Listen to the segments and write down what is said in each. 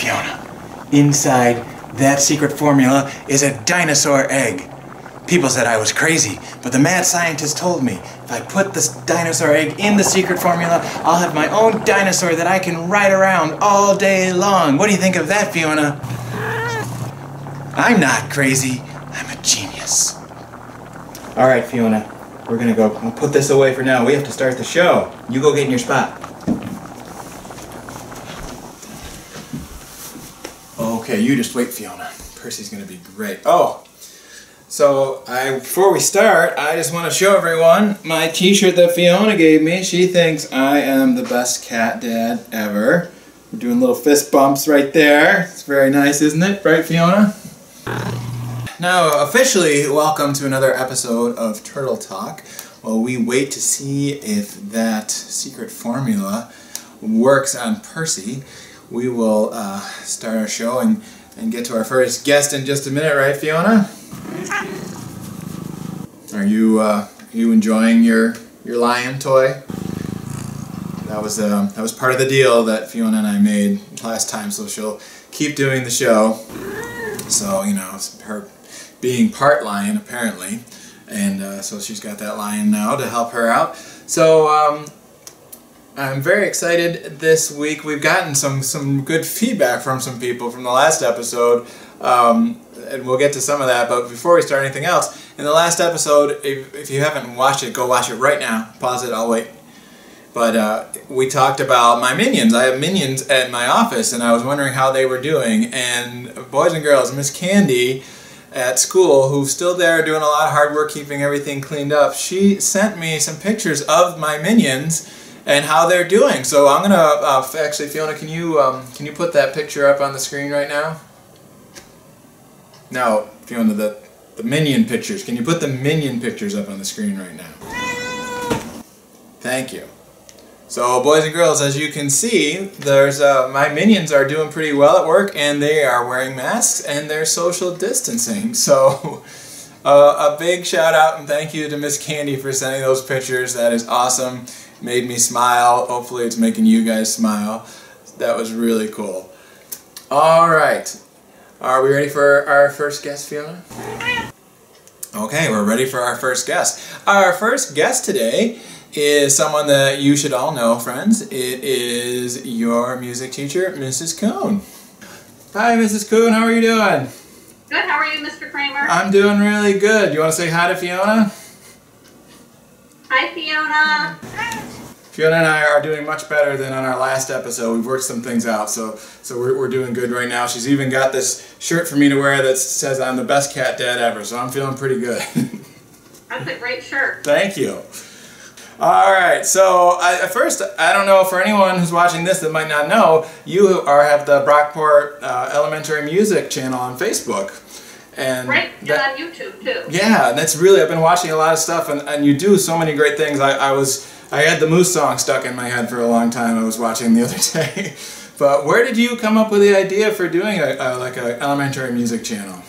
Fiona. Inside that secret formula is a dinosaur egg. People said I was crazy, but the mad scientist told me if I put this dinosaur egg in the secret formula, I'll have my own dinosaur that I can ride around all day long. What do you think of that, Fiona? I'm not crazy. I'm a genius. All right, Fiona, we're gonna go. I'll put this away for now. We have to start the show. You go get in your spot. Okay, you just wait, Fiona. Percy's gonna be great. Oh, so before we start, I just want to show everyone my t-shirt that Fiona gave me. She thinks I am the best cat dad ever. We're doing little fist bumps right there. It's very nice, isn't it? Right, Fiona? Now, officially, welcome to another episode of Turtle Talk. While we wait to see if that secret formula works on Percy, we will start our show and get to our first guest in just a minute, right, Fiona? Are you enjoying your lion toy? That was part of the deal that Fiona and I made last time, so she'll keep doing the show. So you know, it's her being part lion apparently, and so she's got that lion now to help her out. So I'm very excited this week. We've gotten some good feedback from some people from the last episode, and we'll get to some of that. But before we start anything else, in the last episode, if you haven't watched it, go watch it right now. Pause it, I'll wait. But we talked about my minions. I have minions at my office, and I was wondering how they were doing. And boys and girls, Miss Candy at school, who's still there doing a lot of hard work keeping everything cleaned up, she sent me some pictures of my minions and how they're doing. So I'm gonna actually, Fiona, can you put that picture up on the screen right now? No, Fiona, the minion pictures. Can you put the minion pictures up on the screen right now? Thank you. So, boys and girls, as you can see, there's my minions are doing pretty well at work, and they are wearing masks and they're social distancing. So, a big shout out and thank you to Miss Candy for sending those pictures. That is awesome. Made me smile. Hopefully it's making you guys smile. That was really cool. Alright. Are we ready for our first guest, Fiona? Okay, we're ready for our first guest. Our first guest today is someone that you should all know, friends. It is your music teacher, Mrs. Kuhn. Hi, Mrs. Kuhn. How are you doing? Good. How are you, Mr. Kramer? I'm doing really good. You want to say hi to Fiona? Hi, Fiona. Fiona and I are doing much better than on our last episode. We've worked some things out, so we're doing good right now. She's even got this shirt for me to wear that says I'm the best cat dad ever, so I'm feeling pretty good. That's a great shirt. Thank you. Alright, so first, I don't know, for anyone who's watching this that might not know, you have the Brockport Elementary Music channel on Facebook. And right, and on YouTube too. Yeah, and that's really, I've been watching a lot of stuff, and you do so many great things. I had the Moose song stuck in my head for a long time. I was watching the other day. But where did you come up with the idea for doing like an elementary music channel?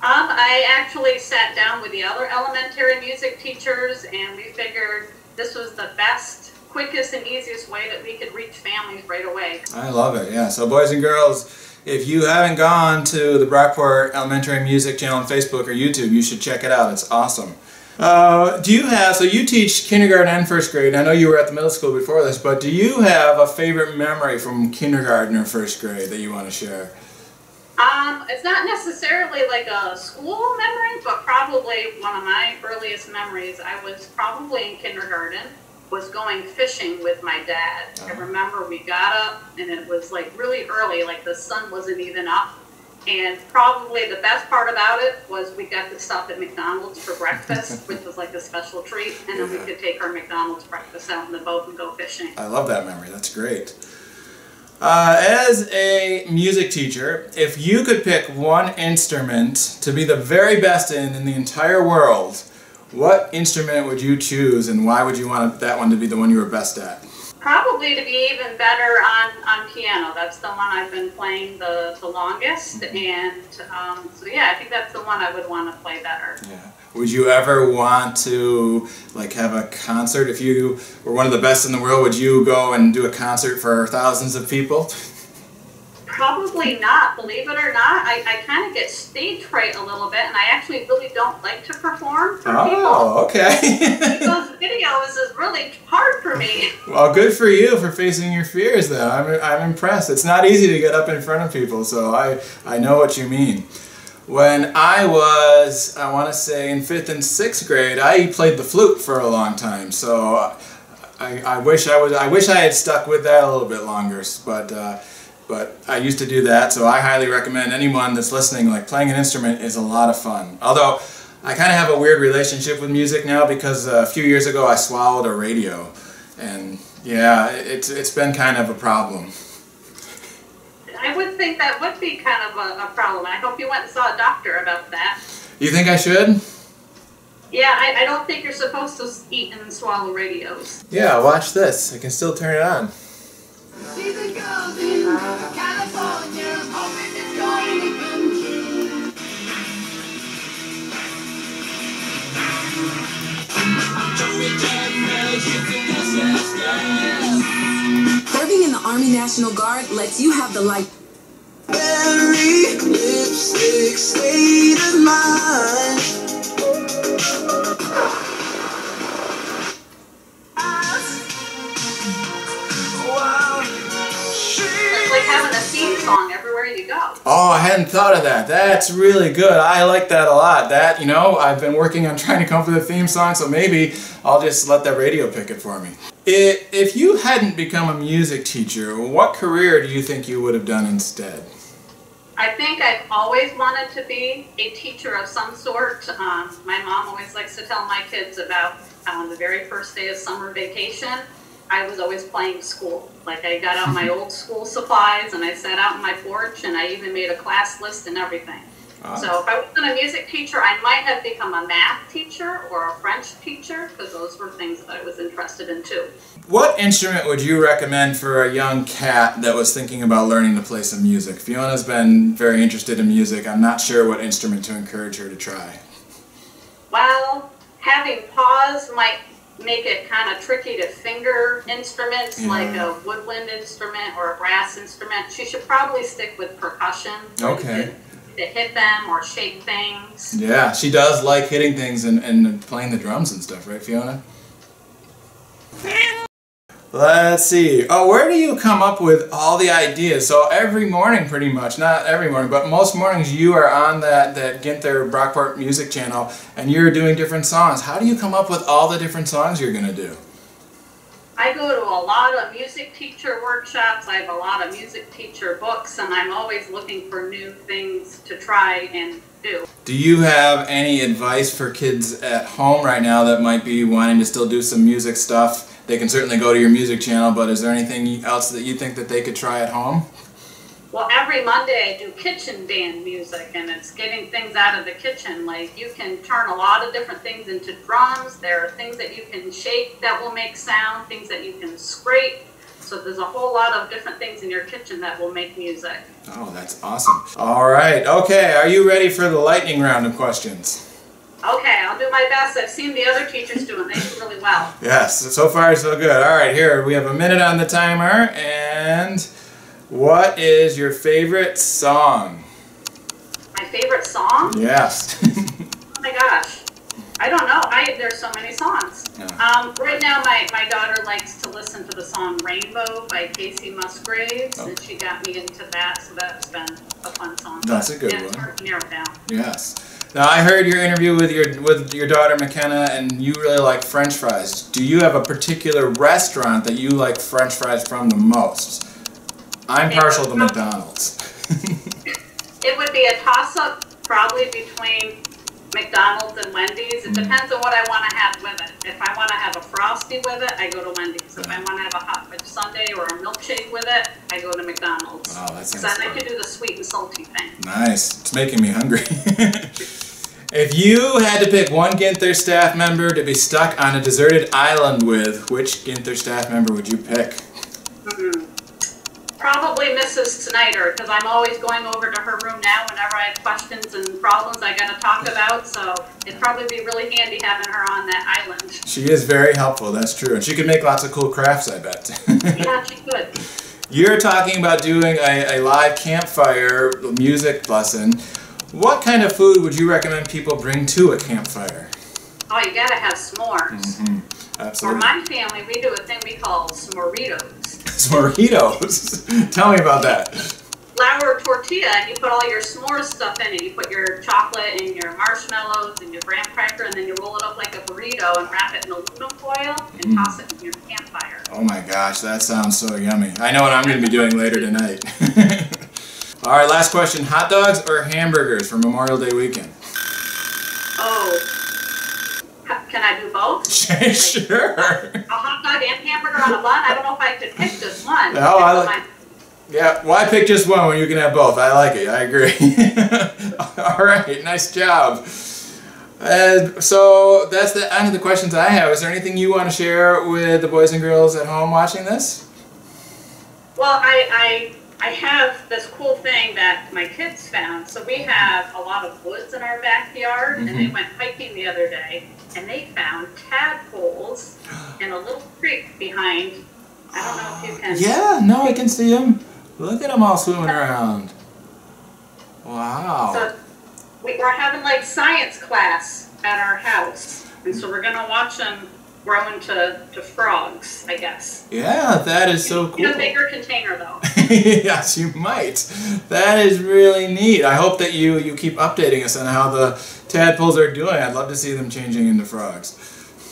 I actually sat down with the other elementary music teachers, and we figured this was the best, quickest, and easiest way that we could reach families right away. I love it, yeah. So boys and girls, if you haven't gone to the Brockport Elementary Music channel on Facebook or YouTube, you should check it out. It's awesome. So you teach kindergarten and first grade. I know you were at the middle school before this, but do you have a favorite memory from kindergarten or first grade that you want to share? It's not necessarily like a school memory, but probably one of my earliest memories, I was probably in kindergarten, was going fishing with my dad. I remember we got up and it was like really early, like the sun wasn't even up. And probably the best part about it was we got to stop at McDonald's for breakfast, which was like a special treat, and then we could take our McDonald's breakfast out in the boat and go fishing. I love that memory. That's great. As a music teacher, if you could pick one instrument to be the very best in the entire world, what instrument would you choose, and why would you want that one to be the one you were best at? Probably to be even better on piano. That's the one I've been playing the longest, and so yeah, I think that's the one I would want to play better. Yeah. Would you ever want to like have a concert? If you were one of the best in the world, would you go and do a concert for thousands of people? Probably not, believe it or not. I kind of get stage fright a little bit, and I actually really don't like to perform for people. Oh, okay. Those videos is really hard for me. Well, good for you for facing your fears, though. I'm impressed. It's not easy to get up in front of people, so I know what you mean. When I was, I want to say, in 5th and 6th grade, I played the flute for a long time, so I wish I had stuck with that a little bit longer, but I used to do that, so I highly recommend anyone that's listening, like, playing an instrument is a lot of fun. Although, I kind of have a weird relationship with music now because a few years ago I swallowed a radio. And yeah, it's been kind of a problem. I would think that would be kind of a problem. I hope you went and saw a doctor about that. You think I should? Yeah, I don't think you're supposed to eat and swallow radios. Yeah, watch this. I can still turn it on. She's a girl in California, hoping it's going to come true. Serving in the Army National Guard lets you have the life. Berry lipstick state of mind. It's like having a theme song everywhere you go. Oh, I hadn't thought of that. That's really good. I like that a lot. That, you know, I've been working on trying to come up with a theme song, so maybe I'll just let that radio pick it for me. If you hadn't become a music teacher, what career do you think you would have done instead? I think I've always wanted to be a teacher of some sort. My mom always likes to tell my kids about the very first day of summer vacation. I was always playing school. Like, I got out my old school supplies and I sat out on my porch and I even made a class list and everything. So if I wasn't a music teacher, I might have become a math teacher or a French teacher, because those were things that I was interested in too. What instrument would you recommend for a young cat that was thinking about learning to play some music? Fiona's been very interested in music. I'm not sure what instrument to encourage her to try. Well, having paws might make it kind of tricky to finger instruments, like a woodwind instrument or a brass instrument. She should probably stick with percussion. Okay. To hit them or shake things. Yeah, she does like hitting things and playing the drums and stuff, right, Fiona? Let's see. Oh, where do you come up with all the ideas? So every morning, pretty much, not every morning, but most mornings you are on that Ginther Brockport music channel and you're doing different songs. How do you come up with all the different songs you're going to do? I go to a lot of music teacher workshops. I have a lot of music teacher books, and I'm always looking for new things to try and do. Do you have any advice for kids at home right now that might be wanting to still do some music stuff? They can certainly go to your music channel, but is there anything else that you think that they could try at home? Well, every Monday I do kitchen band music, and it's getting things out of the kitchen. Like, you can turn a lot of different things into drums. There are things that you can shake that will make sound, things that you can scrape. So there's a whole lot of different things in your kitchen that will make music. Oh, that's awesome. All right. Okay, are you ready for the lightning round of questions? Okay, I'll do my best. I've seen the other teachers do it. They do really well. Yes, so far so good. All right, here, we have a minute on the timer, and what is your favorite song? My favorite song? Yes. Oh my gosh. I don't know. There's so many songs. Yeah. Right now, my daughter likes to listen to the song Rainbow by Casey Musgraves, and she got me into that, so that's been a fun song. That's a good one. It's hard to narrow it down. Yes. Now, I heard your interview with your daughter McKenna, and you really like French fries. Do you have a particular restaurant that you like French fries from the most? I'm partial to McDonald's. It would be a toss-up probably between McDonald's and Wendy's. It depends on what I want to have with it. If I want to have a Frosty with it, I go to Wendy's. If I want to have a hot fudge sundae or a milkshake with it, I go to McDonald's. Oh, that sounds fun. I fun. can do the sweet and salty thing. Nice. It's making me hungry. If you had to pick one Ginther staff member to be stuck on a deserted island with, which Ginther staff member would you pick? Probably Mrs. Snyder, because I'm always going over to her room now whenever I have questions and problems I got to talk about, so it'd probably be really handy having her on that island. She is very helpful, that's true. And she could make lots of cool crafts, I bet. Yeah, she could. You're talking about doing a live campfire music lesson. What kind of food would you recommend people bring to a campfire? Oh, you gotta have s'mores. Absolutely. For my family, we do a thing we call s'moritos. S'moritos? Tell me about that. Flour tortilla, and you put all your s'mores stuff in it. You put your chocolate and your marshmallows and your graham cracker, and then you roll it up like a burrito and wrap it in aluminum foil and toss it in your campfire. Oh my gosh, that sounds so yummy. I know what I'm going to be doing later tonight. All right, last question. Hot dogs or hamburgers for Memorial Day weekend? Oh, can I do both? Sure. A hot dog and hamburger on a bun? I don't know if I could pick just one. No, yeah, why pick just one when you can have both? I like it. I agree. All right, nice job. So that's the end of the questions I have. Is there anything you want to share with the boys and girls at home watching this? Well, I have this cool thing that my kids found. So we have a lot of woods in our backyard, and they went hiking the other day, and they found tadpoles in a little creek behind. I don't know if you can. Yeah, no, I can see them. Look at them all swimming around. Wow. So we're having like science class at our house, and so we're gonna watch them grow into frogs, I guess. Yeah, that is so cool. In a bigger container, though. Yes, you might. That is really neat. I hope that you keep updating us on how the tadpoles are doing. I'd love to see them changing into frogs.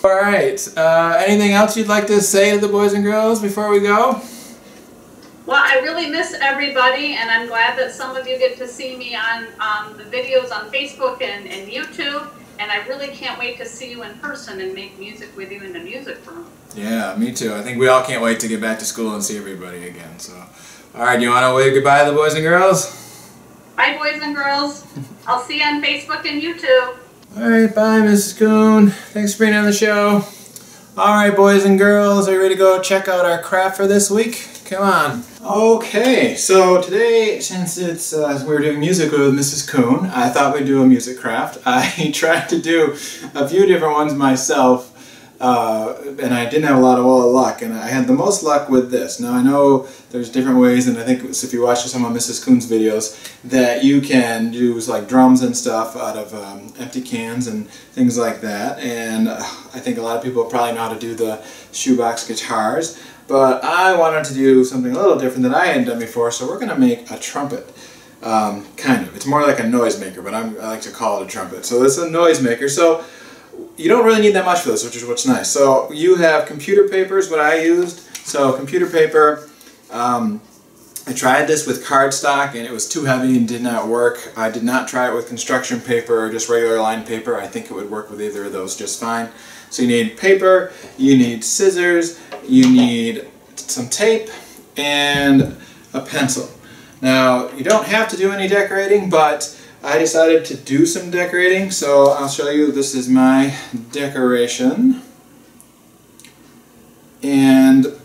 All right. Anything else you'd like to say to the boys and girls before we go? Well, I really miss everybody, and I'm glad that some of you get to see me on the videos on Facebook and YouTube. And I really can't wait to see you in person and make music with you in the music room. Yeah, me too. I think we all can't wait to get back to school and see everybody again. So, all right, you want to wave goodbye to the boys and girls? Bye, boys and girls. I'll see you on Facebook and YouTube. All right, bye, Mrs. Coon. Thanks for being on the show. All right, boys and girls, are you ready to go check out our craft for this week? Come on. Okay, so today, since it's we're doing music with Mrs. Coon, I thought we'd do a music craft. I tried to do a few different ones myself, and I didn't have a lot of luck, and I had the most luck with this. Now I know there's different ways, and I think if you watch some of Mrs. Coon's videos, that you can use like drums and stuff out of empty cans and things like that, and I think a lot of people probably know how to do the shoebox guitars. But I wanted to do something a little different that I hadn't done before, so we're going to make a trumpet. Kind of. It's more like a noisemaker, but I like to call it a trumpet. So this is a noisemaker. So you don't really need that much for this, which is what's nice. So you have computer paper is what I used. So computer paper, I tried this with cardstock and it was too heavy and did not work. I did not try it with construction paper or just regular lined paper. I think it would work with either of those just fine. So you need paper, you need scissors, you need some tape, and a pencil. Now, you don't have to do any decorating, but I decided to do some decorating, so I'll show you. This is my decoration. And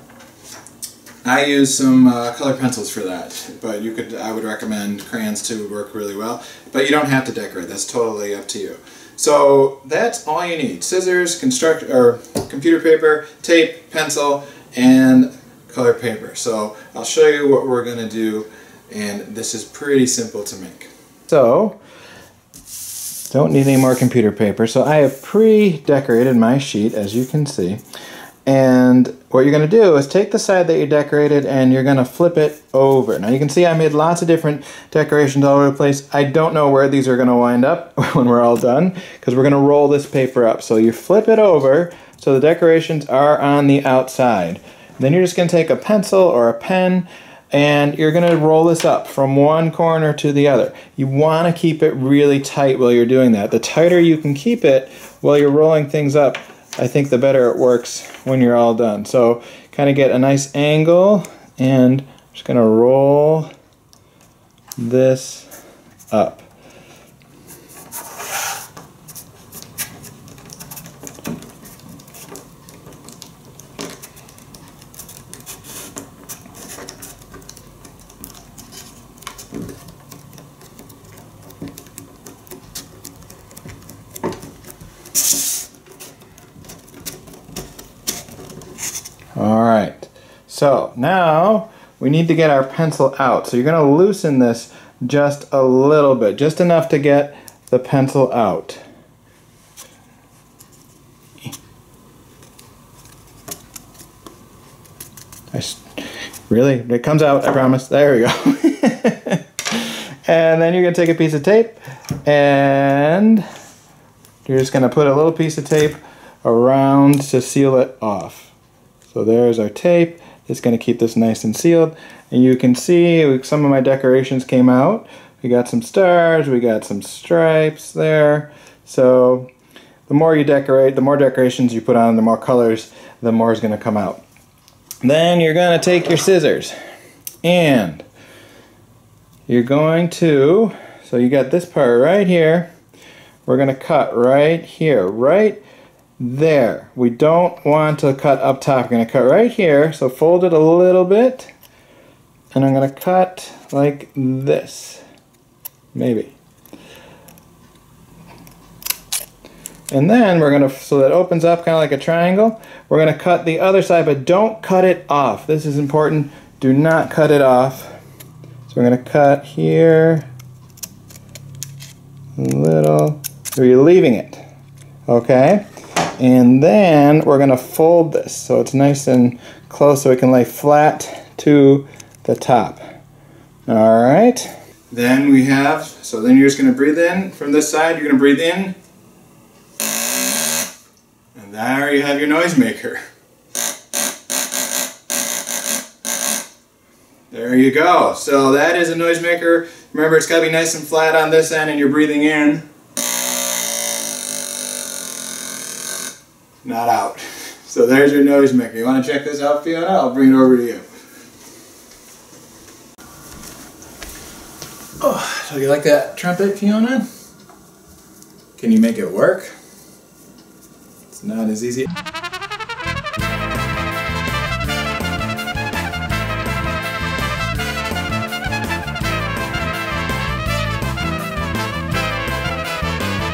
I use some color pencils for that, but I would recommend crayons too, would work really well. But you don't have to decorate, that's totally up to you. So that's all you need. Scissors, computer paper, tape, pencil, and color paper. So I'll show you what we're going to do, and this is pretty simple to make. So, don't need any more computer paper. So I have pre-decorated my sheet, as you can see. And what you're going to do is take the side that you decorated and you're going to flip it over. Now you can see I made lots of different decorations all over the place. I don't know where these are going to wind up when we're all done, because we're going to roll this paper up. So you flip it over so the decorations are on the outside. Then you're just going to take a pencil or a pen and you're going to roll this up from one corner to the other. You want to keep it really tight while you're doing that. The tighter you can keep it while you're rolling things up, I think the better it works when you're all done. So kind of get a nice angle, and I'm just going to roll this up. Alright, so now we need to get our pencil out. So you're going to loosen this just a little bit, just enough to get the pencil out. Really? It comes out, I promise. There we go. And then you're going to take a piece of tape and you're just going to put a little piece of tape around to seal it off. So there's our tape. It's going to keep this nice and sealed. And you can see some of my decorations came out. We got some stars, we got some stripes there. So the more you decorate, the more decorations you put on, the more colors, the more is going to come out. Then you're going to take your scissors and you're going to, so you got this part right here, we're going to cut right here, right there. We don't want to cut up top, we're going to cut right here, so fold it a little bit, and I'm going to cut like this, maybe. And then we're going to, so that opens up kind of like a triangle, we're going to cut the other side, but don't cut it off. This is important. Do not cut it off. So we're going to cut here a little. So you're leaving it. Okay? And then we're going to fold this so it's nice and close so it can lay flat to the top. Alright? Then we have, so then you're just going to breathe in from this side. You're going to breathe in. And there you have your noisemaker. There you go. So that is a noisemaker. Remember, it's got to be nice and flat on this end and you're breathing in. Not out. So there's your noisemaker. You want to check this out, Fiona? I'll bring it over to you. Oh, so you like that trumpet, Fiona? Can you make it work? It's not as easy. You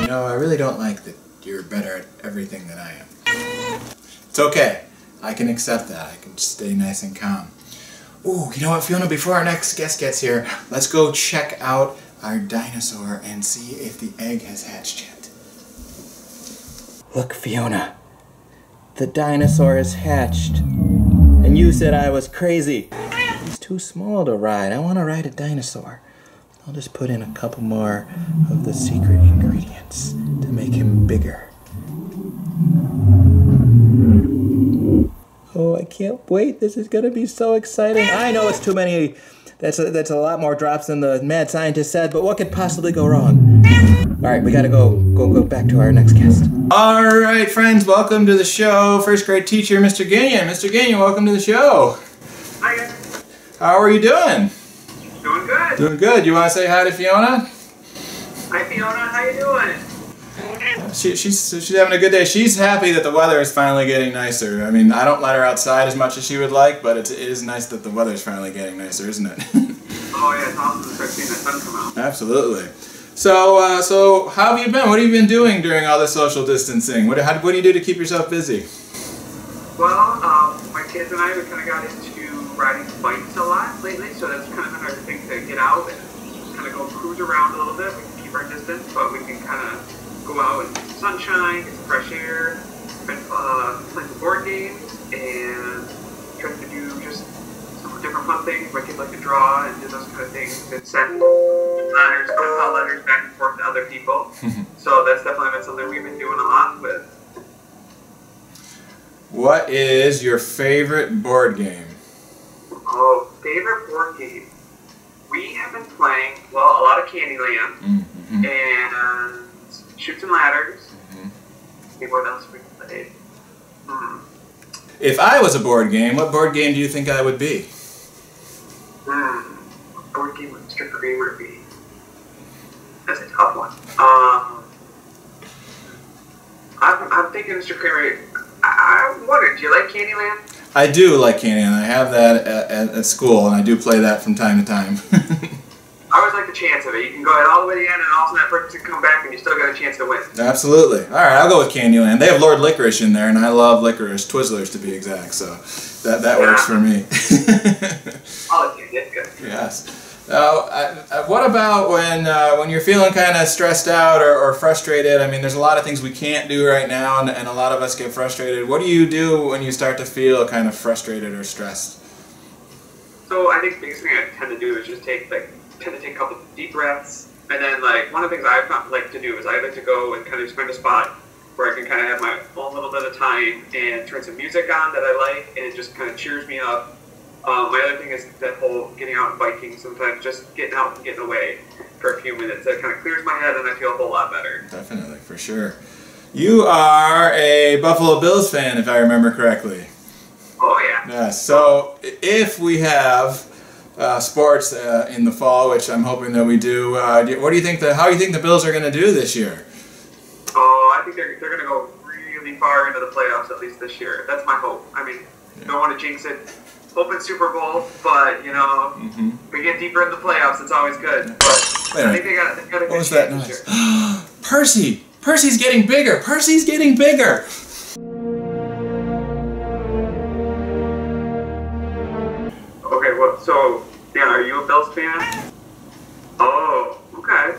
know, I really don't like that you're better at everything than I am. It's okay. I can accept that. I can just stay nice and calm. Ooh, you know what, Fiona? Before our next guest gets here, let's go check out our dinosaur and see if the egg has hatched yet. Look, Fiona. The dinosaur is hatched. And you said I was crazy. He's too small to ride. I want to ride a dinosaur. I'll just put in a couple more of the secret ingredients to make him bigger. Oh, I can't wait. This is going to be so exciting. I know it's too many. That's a lot more drops than the mad scientist said, but what could possibly go wrong? All right, we got to go back to our next guest. All right, friends, welcome to the show. First grade teacher, Mr. Ginther. Mr. Ginther, welcome to the show. Hi, guys. How are you doing? Doing good. Doing good. You want to say hi to Fiona? Hi, Fiona. How you doing? She's having a good day. She's happy that the weather is finally getting nicer. I mean, I don't let her outside as much as she would like, but it is nice that the weather is finally getting nicer, isn't it? Oh yeah, it's awesome to start seeing the sun come out. Absolutely. So how have you been? What have you been doing during all this social distancing? What do you do to keep yourself busy? Well, my kids and I, we kind of got into riding bikes a lot lately, so that's kind of been our thing to get out and kind of go cruise around a little bit. We can keep our distance, but we can kind of go out in the sunshine, get some fresh air, been playing some board games, and trying to do just some different fun things. My kids like to draw and do those kind of things and send letters, pen letters back and forth to other people. So that's definitely been something we've been doing a lot with. What is your favorite board game? Oh, favorite board game? We have been playing, well, a lot of Candyland, and Chutes and Ladders. See what else we played. If I was a board game, what board game do you think I would be? What board game would Mr. Kramer be? That's a tough one. I'm thinking Mr. Kramer. I wondered, do you like Candyland? I do like Candyland. I have that at school, and I do play that from time to time. I always like the chance of it. You can go all the way to the end, and all of a sudden that person can come back, and you still got a chance to win. Absolutely. All right, I'll go with Candyland. They have Lord Licorice in there, and I love licorice, Twizzlers to be exact, so that works for me. Oh Yes. Now, what about when you're feeling kind of stressed out or frustrated? I mean, there's a lot of things we can't do right now, and a lot of us get frustrated. What do you do when you start to feel kind of frustrated or stressed? So I think the biggest thing I tend to do is just take a couple of deep breaths, and then like one of the things I like to do is I like to go and kind of just find a spot where I can kind of have my own little bit of time and turn some music on that I like, and it just kind of cheers me up. My other thing is that whole getting out and biking, sometimes just getting out and getting away for a few minutes. That kind of clears my head and I feel a whole lot better. Definitely, for sure. You are a Buffalo Bills fan, if I remember correctly. Oh, yeah. Yeah, so if we have sports in the fall, which I'm hoping that we do, what do you think how do you think the Bills are going to do this year? Oh, I think they're going to go really far into the playoffs, at least this year. That's my hope. I mean, don't want to jinx it. Hoping Super Bowl, but you know, if we get deeper in the playoffs, it's always good. But I think they got a good What was that chance noise? this year. Percy's getting bigger. Percy's getting bigger. Okay, well, so Dan, are you a Bills fan? Oh, okay.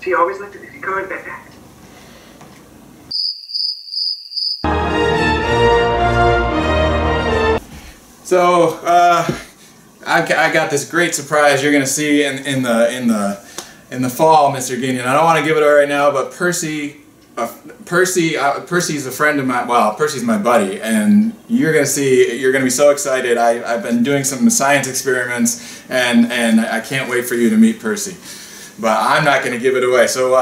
He always liked it. Is he coming back? So I got this great surprise you're going to see in the fall, Mr. Ginther. I don't want to give it away right now, but Percy's a friend of mine. Well, Percy's my buddy, and you're going to see. You're going to be so excited. I've been doing some science experiments, and I can't wait for you to meet Percy. But I'm not going to give it away. So,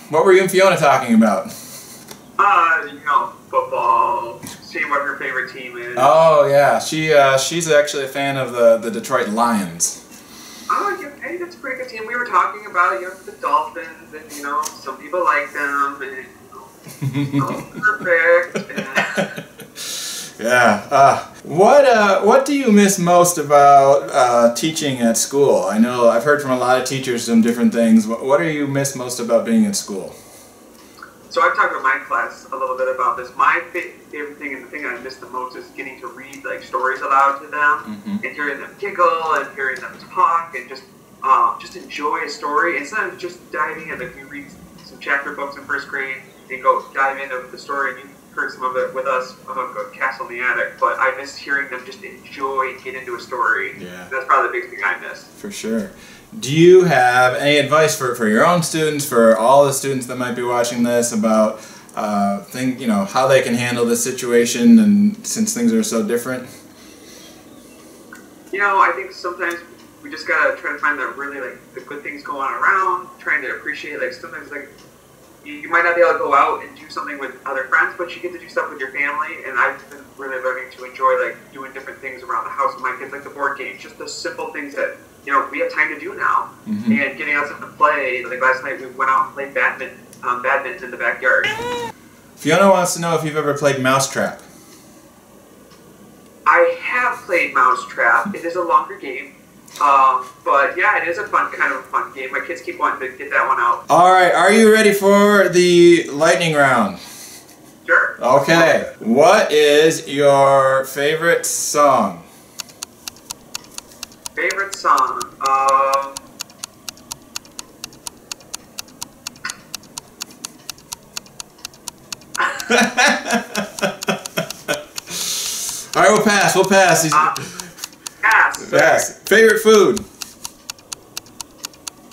what were you and Fiona talking about? You know, football. Seeing what her favorite team is. Oh yeah, she's actually a fan of the Detroit Lions. Oh, yeah, hey, that's a pretty good team. We were talking about, you know, the Dolphins, and you know, some people like them, and you know, perfect. And, yeah. What do you miss most about teaching at school? I know I've heard from a lot of teachers some different things. What do you miss most about being at school? So I've talked to my class a little bit about this. My favorite thing and the thing I miss the most is getting to read like stories aloud to them and hearing them giggle and hearing them talk and just enjoy a story instead of just diving in. Like we read some chapter books in first grade and go dive into the story. And you heard some of it with us about Castle in the Attic, but I miss hearing them just enjoy and get into a story. Yeah. That's probably the biggest thing I miss. For sure. Do you have any advice for your own students, for all the students that might be watching this, about how they can handle this situation, and since things are so different? You know, I think sometimes we just gotta try to find the really the good things going on around, trying to appreciate sometimes you might not be able to go out and do something with other friends, but you get to do stuff with your family, and I've been really learning to enjoy doing different things around the house with my kids, like the board games, just the simple things that we have time to do now, and getting out to play. Like last night we went out and played badminton in the backyard. Fiona wants to know if you've ever played Mousetrap. I have played Mousetrap. It is a longer game. But yeah, it is a fun game. My kids keep wanting to get that one out. Alright, are you ready for the lightning round? Sure. Okay. What is your favorite song? Favorite song? Alright, we'll pass. Pass. Favorite food? I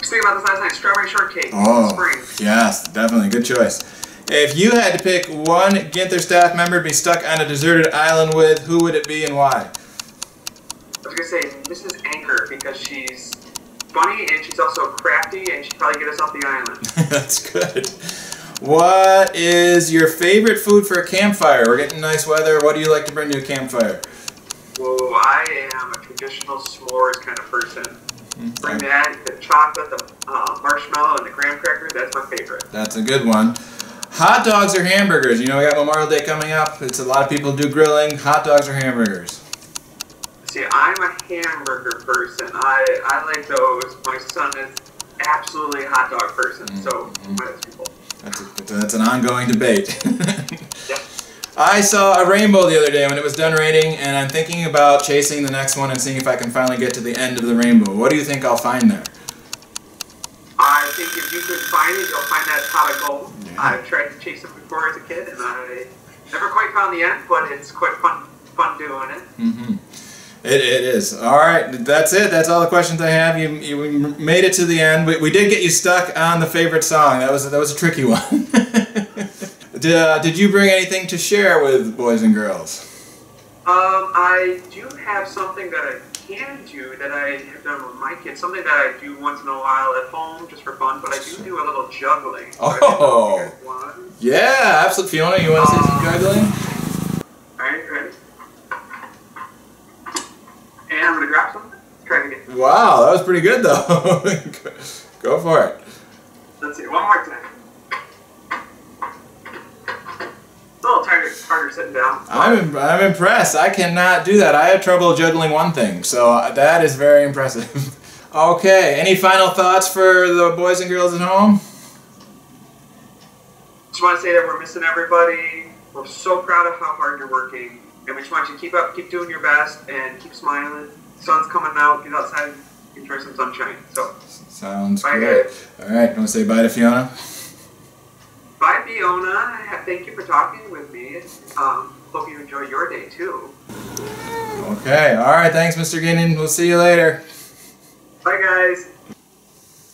was thinking about this last night. Strawberry shortcake. Oh, Spring. yes, definitely. Good choice. If you had to pick one Ginther staff member to be stuck on a deserted island with, who would it be and why? I was going to say Mrs. Anchor because she's funny and she's also crafty and she'd probably get us off the island. That's good. What is your favorite food for a campfire? We're getting nice weather. What do you like to bring to a campfire? Whoa, I am a traditional s'mores kind of person. Bring that, the chocolate, the marshmallow, and the graham cracker. That's my favorite. That's a good one. Hot dogs or hamburgers? You know, we got Memorial Day coming up. It's a lot of people do grilling. Hot dogs or hamburgers? See, I'm a hamburger person. I like those. My son is absolutely a hot dog person. So, my other people. That's an ongoing debate. Yep. I saw a rainbow the other day when it was done raining, and I'm thinking about chasing the next one and seeing if I can finally get to the end of the rainbow. What do you think I'll find there? I think if you could find it, you'll find that pot of gold. Yeah. I've tried to chase them before as a kid, and I never quite found the end, but it's quite fun doing it. Mm-hmm. It is. All right, that's it. That's all the questions I have. You made it to the end. We did get you stuck on the favorite song. That was a tricky one. Did you bring anything to share with boys and girls? I do have something that I can do that I have done with my kids. Something that I do once in a while at home just for fun, but I do a little juggling. Oh, yeah, absolutely. Fiona, you want to say some juggling? Alright, ready? And I'm going to grab something. Try it again. Wow, that was pretty good though. Go for it. Let's see, one more time. It's a little harder sitting down. I'm impressed. I cannot do that. I have trouble juggling one thing, so that is very impressive. Okay, any final thoughts for the boys and girls at home? Just want to say that we're missing everybody. We're so proud of how hard you're working, and we just want you to keep doing your best and keep smiling. The sun's coming out. Get outside, enjoy some sunshine. So sounds bye, great. guys. All right, want to say bye to Fiona? Bye, Fiona. Thank you for talking with me. Hope you enjoy your day too. Okay. All right. Thanks, Mr. Ginther. We'll see you later. Bye, guys.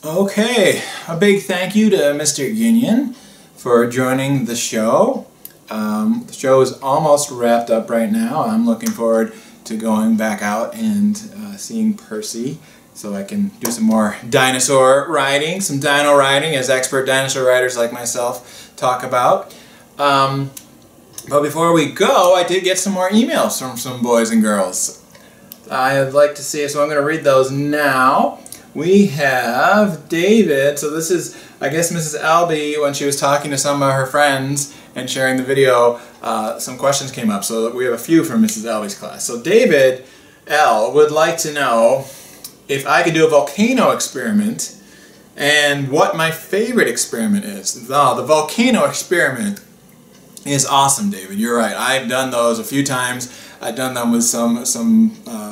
Okay. A big thank you to Mr. Ginther for joining the show. The show is almost wrapped up right now. I'm looking forward to going back out and seeing Percy so I can do some more dinosaur riding, some dino riding, as expert dinosaur riders like myself talk about. But before we go, I did get some more emails from some boys and girls I'd like to see, so I'm going to read those now. We have David, so this is, I guess, Mrs. Albee, when she was talking to some of her friends and sharing the video, some questions came up, so we have a few from Mrs. Albee's class. So David L. would like to know if I could do a volcano experiment and what my favorite experiment is. Oh, the volcano experiment is awesome, David. You're right. I've done those a few times. I've done them with some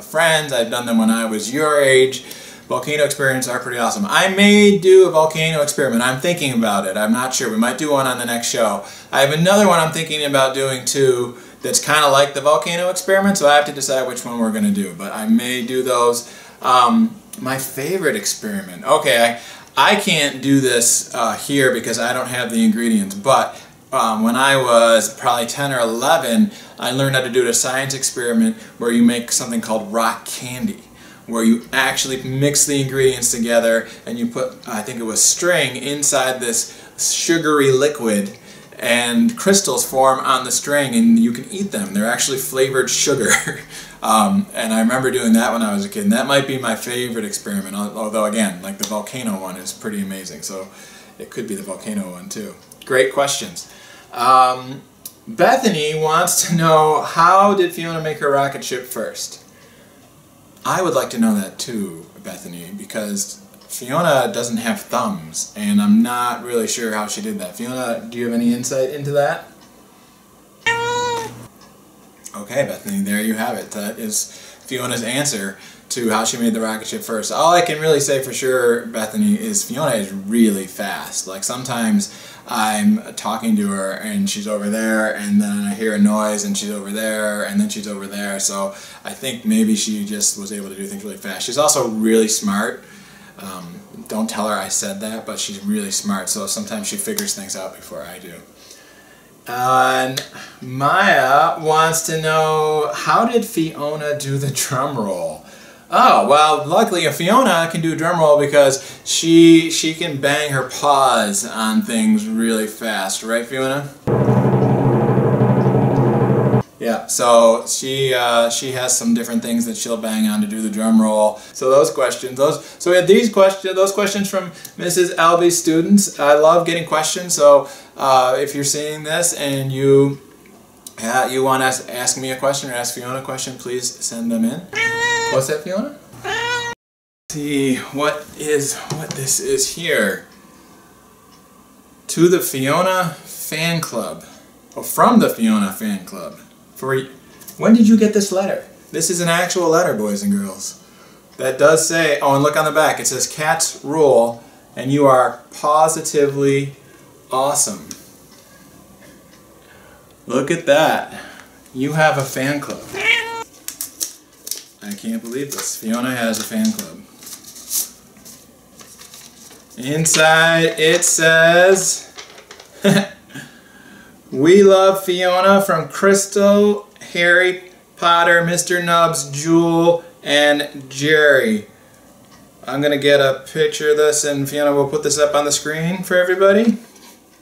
friends. I've done them when I was your age. Volcano experiments are pretty awesome. I may do a volcano experiment. I'm thinking about it. I'm not sure. We might do one on the next show. I have another one I'm thinking about doing too that's kind of like the volcano experiment, so I have to decide which one we're going to do. But I may do those. My favorite experiment. Okay, I can't do this here because I don't have the ingredients, but when I was probably 10 or 11, I learned how to do a science experiment where you make something called rock candy, where you actually mix the ingredients together and you put, I think it was string, inside this sugary liquid, and crystals form on the string and you can eat them. They're actually flavored sugar. And I remember doing that when I was a kid, and that might be my favorite experiment, although again, like the volcano one is pretty amazing, so it could be the volcano one too. Great questions. Bethany wants to know, how did Fiona make her rocket ship first? I would like to know that too, Bethany, because Fiona doesn't have thumbs, and I'm not really sure how she did that. Fiona, do you have any insight into that? Okay, Bethany, there you have it. That is Fiona's answer to how she made the rocket ship first. All I can really say for sure, Bethany, is Fiona is really fast. Like sometimes I'm talking to her and she's over there, and then I hear a noise and she's over there, and then she's over there. So I think maybe she just was able to do things really fast. She's also really smart. Don't tell her I said that, but she's really smart, so sometimes she figures things out before I do. And Maya wants to know, how did Fiona do the drum roll? Oh, well, luckily Fiona can do a drum roll because she can bang her paws on things really fast, right, Fiona? Yeah, so she has some different things that she'll bang on to do the drum roll. So those questions, so we had those questions from Mrs. Albee's students. I love getting questions, so if you're seeing this and you want to ask me a question or ask Fiona a question, please send them in. What's that, Fiona? Let's see what this is here. To the Fiona fan club. Oh, from the Fiona fan club. When did you get this letter? This is an actual letter, boys and girls. That does say, oh, and look on the back. It says cats rule, and you are positively awesome. Look at that. You have a fan club. I can't believe this. Fiona has a fan club. Inside it says, we love Fiona from Crystal, Harry Potter, Mr. Nubs, Jewel, and Jerry. I'm going to get a picture of this and Fiona will put this up on the screen for everybody.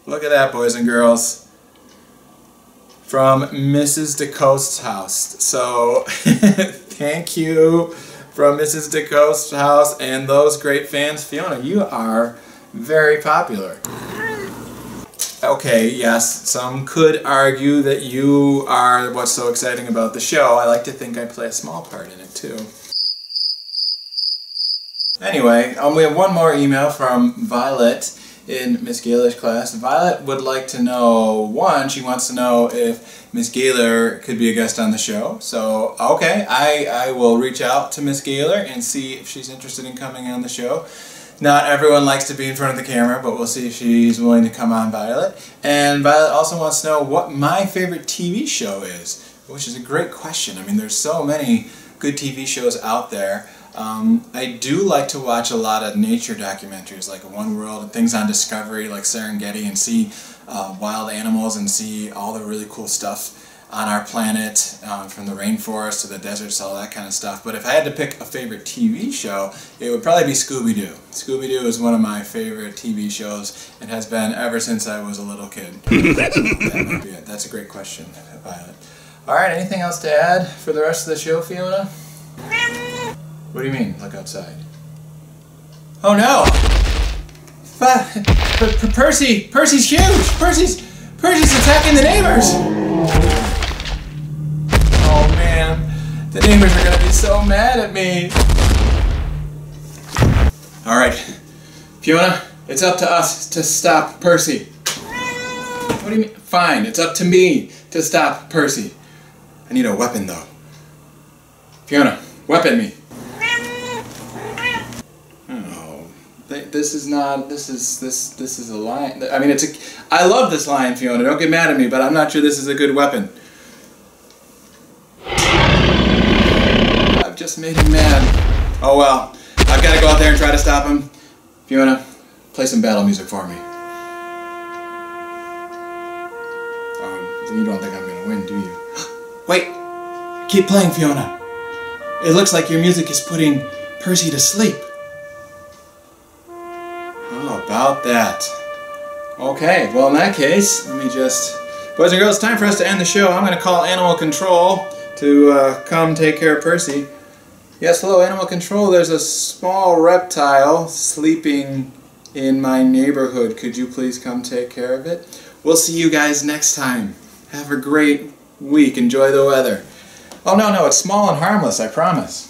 Look at that, boys and girls. From Mrs. DeCoast's house. So, thank you from Mrs. DeCoast's house and those great fans. Fiona, you are very popular. Okay, yes, some could argue that you are what's so exciting about the show. I like to think I play a small part in it too. Anyway, we have one more email from Violet in Miss Gaylor's class. Violet would like to know, one, she wants to know if Miss Gaylor could be a guest on the show. So, okay, I will reach out to Miss Gaylor and see if she's interested in coming on the show. Not everyone likes to be in front of the camera, but we'll see if she's willing to come on, Violet. And Violet also wants to know what my favorite TV show is, which is a great question. I mean, there's so many good TV shows out there. I do like to watch a lot of nature documentaries like One World and things on Discovery like Serengeti and see wild animals and see all the really cool stuff on our planet, from the rainforest to the deserts, all that kind of stuff. But if I had to pick a favorite TV show, it would probably be Scooby-Doo. Scooby-Doo is one of my favorite TV shows and has been ever since I was a little kid. That might be it. That's a great question, Violet. Alright, anything else to add for the rest of the show, Fiona? What do you mean, look outside? Oh no! Percy's huge! Percy's attacking the neighbors! Oh man, the neighbors are gonna be so mad at me. Alright, Fiona, it's up to us to stop Percy. What do you mean? Fine, it's up to me to stop Percy. I need a weapon though. Fiona, weapon me. This is a lion. I mean, I love this lion, Fiona. Don't get mad at me, but I'm not sure this is a good weapon. I've just made him mad. Oh well, I've got to go out there and try to stop him. Fiona, play some battle music for me. You don't think I'm gonna win, do you? Wait, keep playing, Fiona. It looks like your music is putting Percy to sleep. How about that? Okay, well in that case, let me just... Boys and girls, it's time for us to end the show. I'm going to call Animal Control to come take care of Percy. Yes, hello, Animal Control. There's a small reptile sleeping in my neighborhood. Could you please come take care of it? We'll see you guys next time. Have a great week. Enjoy the weather. Oh, no, it's small and harmless, I promise.